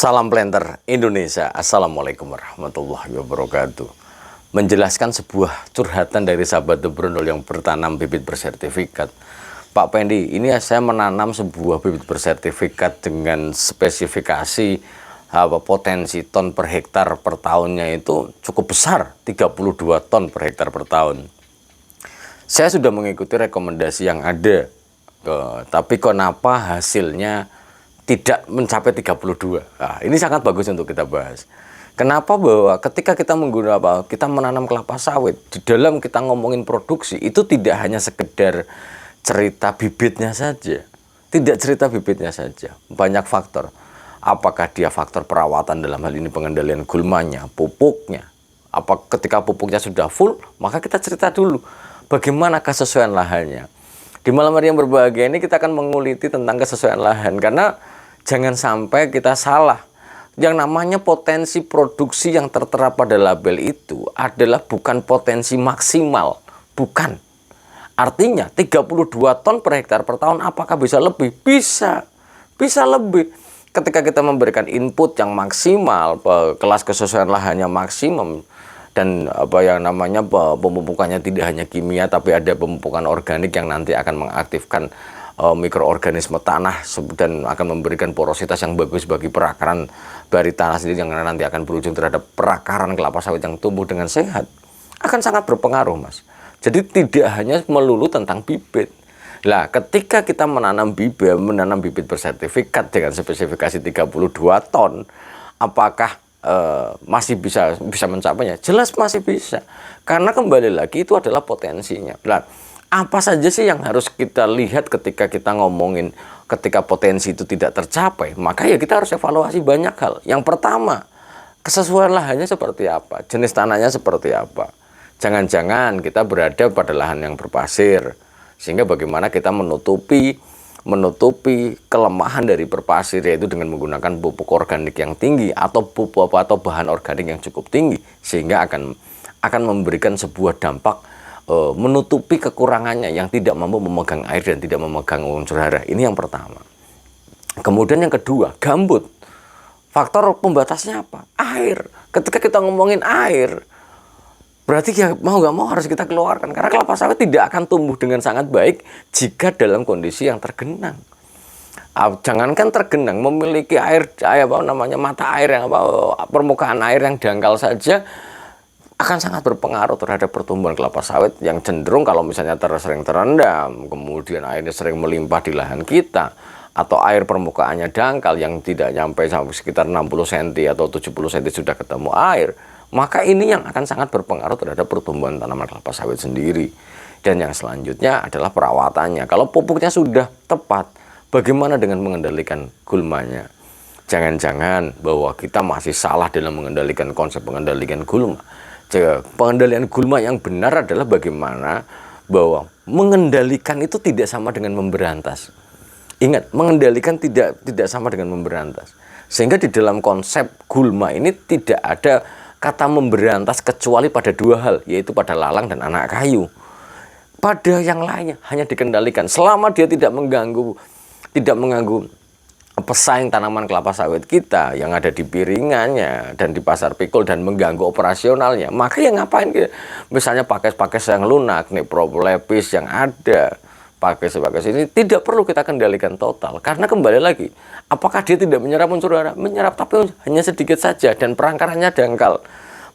Salam Planter Indonesia. Assalamualaikum warahmatullahi wabarakatuh. Menjelaskan sebuah curhatan dari sahabat The Brondol yang bertanam bibit bersertifikat. Pak Pendi, ini saya menanam sebuah bibit bersertifikat dengan spesifikasi potensi ton per hektar per tahunnya itu cukup besar, 32 ton per hektar per tahun. Saya sudah mengikuti rekomendasi yang ada, tapi kenapa hasilnya tidak mencapai 32. Nah, ini sangat bagus untuk kita bahas. Kenapa? Bahwa ketika kita menggunakan kita menanam kelapa sawit, di dalam kita ngomongin produksi itu tidak hanya sekedar cerita bibitnya saja. Tidak cerita bibitnya saja. Banyak faktor. Apakah dia faktor perawatan, dalam hal ini pengendalian gulmanya, pupuknya. Apa ketika pupuknya sudah full, maka kita cerita dulu bagaimana kesesuaian lahannya. Di malam hari yang berbahagia ini kita akan menguliti tentang kesesuaian lahan, karena jangan sampai kita salah. Yang namanya potensi produksi yang tertera pada label itu adalah bukan potensi maksimal. Bukan. Artinya 32 ton per hektar per tahun, apakah bisa lebih? Bisa. Bisa lebih. Ketika kita memberikan input yang maksimal, kelas kesesuaian lahannya maksimum, dan pemupukannya tidak hanya kimia tapi ada pemupukan organik yang nanti akan mengaktifkan mikroorganisme tanah dan akan memberikan porositas yang bagus bagi perakaran dari tanah sendiri, yang nanti akan berujung terhadap perakaran kelapa sawit yang tumbuh dengan sehat, akan sangat berpengaruh, Mas. Jadi tidak hanya melulu tentang bibit. Lah, ketika kita menanam bibit bersertifikat dengan spesifikasi 32 ton, apakah masih bisa mencapainya? Jelas masih bisa, karena kembali lagi itu adalah potensinya. Nah, apa saja sih yang harus kita lihat ketika kita ngomongin ketika potensi itu tidak tercapai? Maka ya kita harus evaluasi banyak hal. Yang pertama, kesesuaian lahannya seperti apa, jenis tanahnya seperti apa. Jangan-jangan kita berada pada lahan yang berpasir, sehingga bagaimana kita menutupi kelemahan dari berpasir, yaitu dengan menggunakan pupuk organik yang tinggi atau bahan organik yang cukup tinggi, sehingga akan memberikan sebuah dampak menutupi kekurangannya yang tidak mampu memegang air dan tidak memegang unsur hara. Ini yang pertama. Kemudian yang kedua, gambut. Faktor pembatasnya apa? Air. Ketika kita ngomongin air, berarti ya mau nggak mau harus kita keluarkan, karena kelapa sawit tidak akan tumbuh dengan sangat baik jika dalam kondisi yang tergenang. Jangankan tergenang, memiliki mata air yang permukaan air yang dangkal saja akan sangat berpengaruh terhadap pertumbuhan kelapa sawit, yang cenderung kalau misalnya sering terendam, kemudian airnya sering melimpah di lahan kita, atau air permukaannya dangkal yang tidak nyampe sampai sekitar 60 cm atau 70 cm sudah ketemu air, maka ini yang akan sangat berpengaruh terhadap pertumbuhan tanaman kelapa sawit sendiri. Dan yang selanjutnya adalah perawatannya. Kalau pupuknya sudah tepat, bagaimana dengan mengendalikan gulmanya? Jangan-jangan bahwa kita masih salah dalam mengendalikan konsep pengendalikan gulma. Pengendalian gulma yang benar adalah bagaimana bahwa mengendalikan itu tidak sama dengan memberantas. Ingat, mengendalikan tidak sama dengan memberantas. Sehingga di dalam konsep gulma ini tidak ada kata memberantas kecuali pada dua hal, yaitu pada lalang dan anak kayu. Pada yang lainnya hanya dikendalikan selama dia tidak mengganggu pesaing tanaman kelapa sawit kita yang ada di piringannya dan di pasar pikul dan mengganggu operasionalnya. Maka ya ngapain kita? Misalnya pakai yang lunak, Niprolepis yang ada, pakai ini tidak perlu kita kendalikan total, karena kembali lagi, apakah dia tidak menyerap unsur hara? Menyerap, tapi hanya sedikit saja, dan perakarannya dangkal.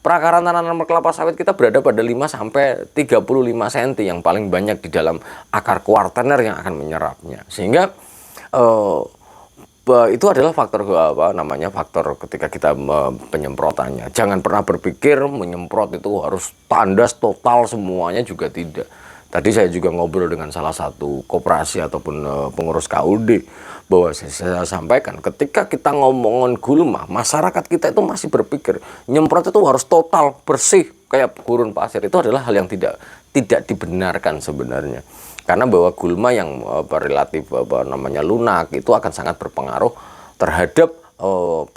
Perakaran tanaman kelapa sawit kita berada pada 5 sampai 35 cm yang paling banyak di dalam akar kuartener yang akan menyerapnya. Sehingga itu adalah faktor faktor ketika kita penyemprotannya. Jangan pernah berpikir menyemprot itu harus tandas total semuanya, juga tidak. Tadi saya juga ngobrol dengan salah satu koperasi ataupun pengurus KUD, bahwa saya sampaikan ketika kita ngomongin gulma, masyarakat kita itu masih berpikir nyemprot itu harus total bersih kayak gurun pasir. Itu adalah hal yang tidak dibenarkan sebenarnya. Karena bahwa gulma yang relatif lunak itu akan sangat berpengaruh terhadap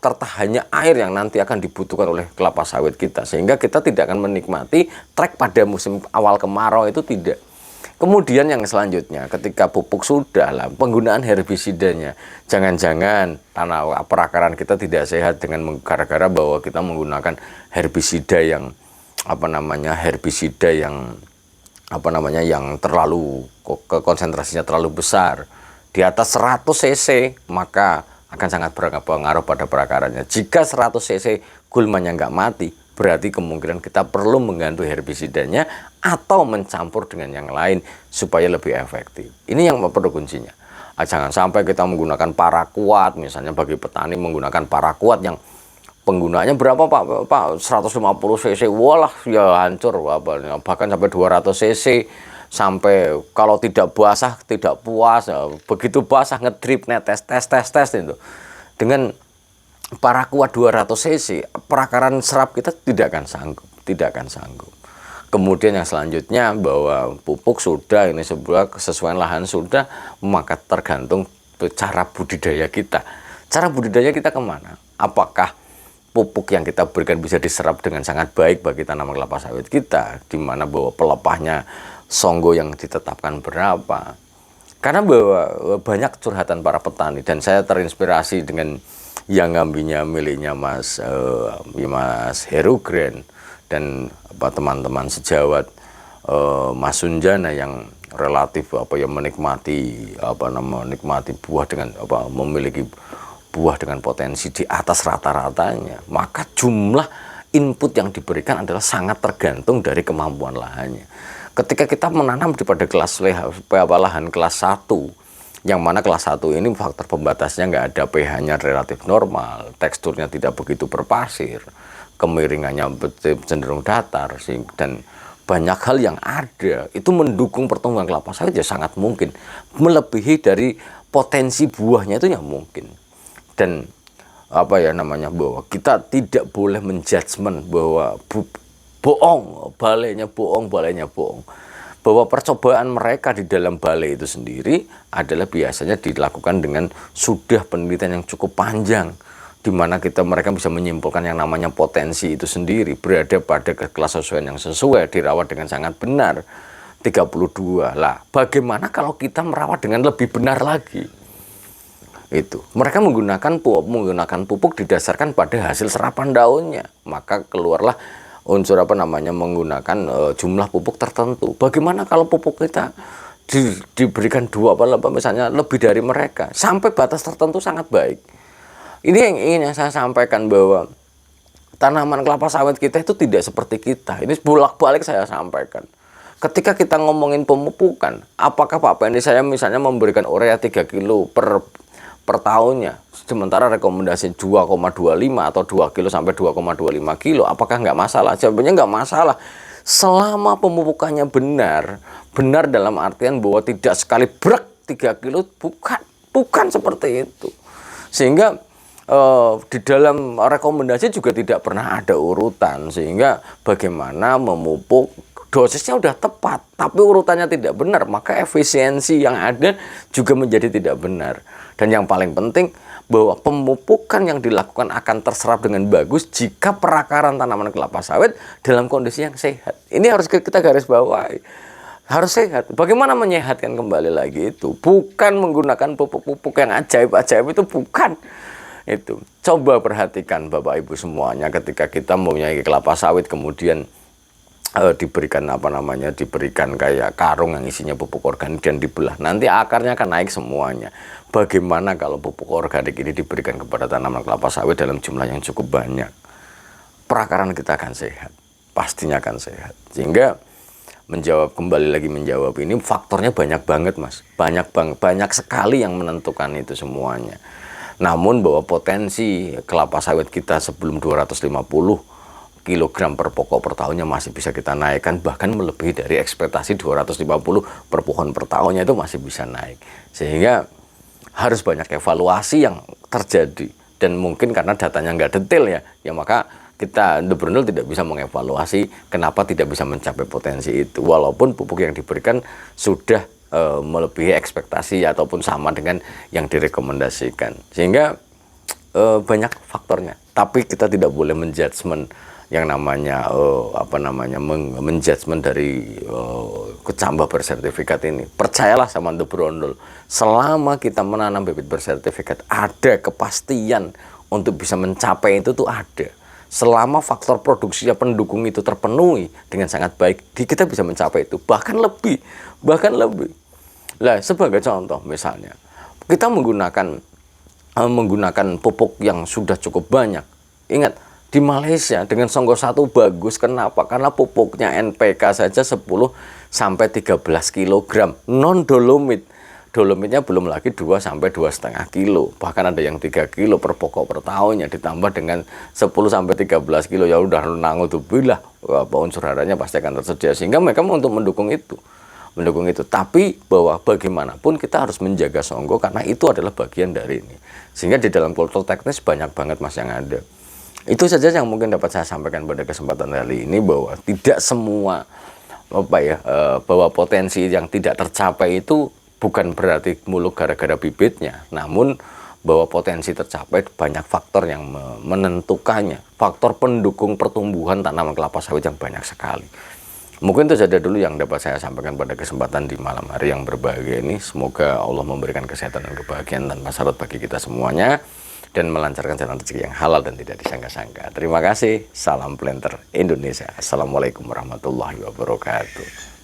tertahannya air yang nanti akan dibutuhkan oleh kelapa sawit kita, sehingga kita tidak akan menikmati trek pada musim awal kemarau itu tidak. Kemudian yang selanjutnya, ketika pupuk sudah lah, penggunaan herbisidanya. Jangan-jangan tanah perakaran kita tidak sehat dengan gara-gara bahwa kita menggunakan herbisida yang yang terlalu konsentrasinya terlalu besar. Di atas 100 cc maka akan sangat berpengaruh pada perakarannya. Jika 100 cc gulmanya nggak mati, berarti kemungkinan kita perlu mengganti herbisidanya atau mencampur dengan yang lain supaya lebih efektif. Ini yang perlu kuncinya. Jangan sampai kita menggunakan paraquat, misalnya bagi petani menggunakan paraquat yang penggunaannya berapa Pak? 150 cc, walah ya hancur, bahkan sampai 200 cc. Sampai kalau tidak basah tidak puas, begitu basah ngedrip netes tes itu. Dengan paraquat 200 cc, perakaran serap kita tidak akan sanggup. Kemudian yang selanjutnya bahwa pupuk sudah, ini sebuah kesesuaian lahan sudah, maka tergantung cara budidaya kita. Cara budidaya kita kemana? Apakah pupuk yang kita berikan bisa diserap dengan sangat baik bagi tanaman kelapa sawit kita, di mana bahwa pelepahnya songgo yang ditetapkan berapa. Karena bahwa banyak curhatan para petani, dan saya terinspirasi dengan yang ngambilnya miliknya Mas Heru Grand dan teman-teman sejawat Mas Sunjana yang relatif menikmati buah dengan memiliki buah dengan potensi di atas rata-ratanya. Maka jumlah input yang diberikan adalah sangat tergantung dari kemampuan lahannya. Ketika kita menanam pada lahan kelas 1, yang mana kelas 1 ini faktor pembatasnya nggak ada, pH-nya relatif normal, teksturnya tidak begitu berpasir, kemiringannya cenderung datar, dan banyak hal yang ada itu mendukung pertumbuhan kelapa sawit, ya sangat mungkin melebihi dari potensi buahnya itu yang mungkin. Dan bahwa kita tidak boleh menjudgment bahwa bohong, balainya bohong. Bahwa percobaan mereka di dalam balai itu sendiri adalah biasanya dilakukan dengan sudah penelitian yang cukup panjang, di mana mereka bisa menyimpulkan yang namanya potensi itu sendiri berada pada kelas sesuaian yang sesuai, dirawat dengan sangat benar. 32 lah. Bagaimana kalau kita merawat dengan lebih benar lagi? Itu mereka menggunakan pupuk didasarkan pada hasil serapan daunnya, maka keluarlah unsur menggunakan jumlah pupuk tertentu. Bagaimana kalau pupuk kita diberikan misalnya lebih dari mereka sampai batas tertentu sangat baik. Ini yang ingin saya sampaikan, bahwa tanaman kelapa sawit kita itu tidak seperti kita. Ini bolak-balik saya sampaikan. Ketika kita ngomongin pemupukan, apakah Pak Pendi saya misalnya memberikan urea 3 kilo per tahunnya, sementara rekomendasi 2,25 atau 2 kilo sampai 2,25 kilo, apakah nggak masalah? Jawabannya nggak masalah. Selama pemupukannya benar dalam artian bahwa tidak sekali brek 3 kilo, bukan seperti itu. Sehingga di dalam rekomendasi juga tidak pernah ada urutan, sehingga bagaimana memupuk dosisnya udah tepat tapi urutannya tidak benar, maka efisiensi yang ada juga menjadi tidak benar. Dan yang paling penting bahwa pemupukan yang dilakukan akan terserap dengan bagus jika perakaran tanaman kelapa sawit dalam kondisi yang sehat. Ini harus kita garis bawahi, harus sehat. Bagaimana menyehatkan kembali lagi itu? Bukan menggunakan pupuk-pupuk yang ajaib-ajaib, itu bukan. Itu coba perhatikan Bapak Ibu semuanya, ketika kita mempunyai kelapa sawit kemudian diberikan diberikan kayak karung yang isinya pupuk organik dan dibelah, nanti akarnya akan naik semuanya. Bagaimana kalau pupuk organik ini diberikan kepada tanaman kelapa sawit dalam jumlah yang cukup banyak? Perakaran kita akan sehat, pastinya akan sehat. Sehingga kembali lagi menjawab ini, faktornya banyak banget Mas, banyak sekali yang menentukan itu semuanya. Namun bahwa potensi kelapa sawit kita sebelum 250 kilogram per pokok per tahunnya masih bisa kita naikkan, bahkan melebihi dari ekspektasi 250 per pohon per tahunnya itu masih bisa naik. Sehingga harus banyak evaluasi yang terjadi, dan mungkin karena datanya nggak detail ya maka kita entrepreneur tidak bisa mengevaluasi kenapa tidak bisa mencapai potensi itu, walaupun pupuk yang diberikan sudah melebihi ekspektasi ataupun sama dengan yang direkomendasikan. Sehingga banyak faktornya, tapi kita tidak boleh menjudgment yang namanya menjudgment dari kecambah bersertifikat ini. Percayalah sama The Brondol, selama kita menanam bibit bersertifikat, ada kepastian untuk bisa mencapai itu tuh ada. Selama faktor produksinya pendukung itu terpenuhi dengan sangat baik, kita bisa mencapai itu, bahkan lebih. Lah, sebagai contoh misalnya, kita menggunakan pupuk yang sudah cukup banyak. Ingat, di Malaysia dengan Songgo 1 bagus. Kenapa? Karena pupuknya NPK saja 10 sampai 13 kg non dolomit. Dolomitnya belum lagi 2 sampai 2,5 kilo. Bahkan ada yang 3 kilo per pokok per tahunnya, ditambah dengan 10 sampai 13 kilo, ya udah nangul tuh bilah, unsur haranya pasti akan tersedia. Sehingga mereka untuk mendukung itu. Tapi bahwa bagaimanapun kita harus menjaga Songgo karena itu adalah bagian dari ini. Sehingga di dalam kultur teknis banyak banget Mas yang ada. Itu saja yang mungkin dapat saya sampaikan pada kesempatan kali ini, bahwa tidak semua bahwa potensi yang tidak tercapai itu bukan berarti muluk gara-gara bibitnya, namun bahwa potensi tercapai banyak faktor yang menentukannya, faktor pendukung pertumbuhan tanaman kelapa sawit yang banyak sekali. Mungkin itu saja dulu yang dapat saya sampaikan pada kesempatan di malam hari yang berbahagia ini. Semoga Allah memberikan kesehatan dan kebahagiaan tanpa syarat bagi kita semuanya, dan melancarkan jalan rezeki yang halal dan tidak disangka-sangka. Terima kasih. Salam Planter Indonesia. Assalamualaikum warahmatullahi wabarakatuh.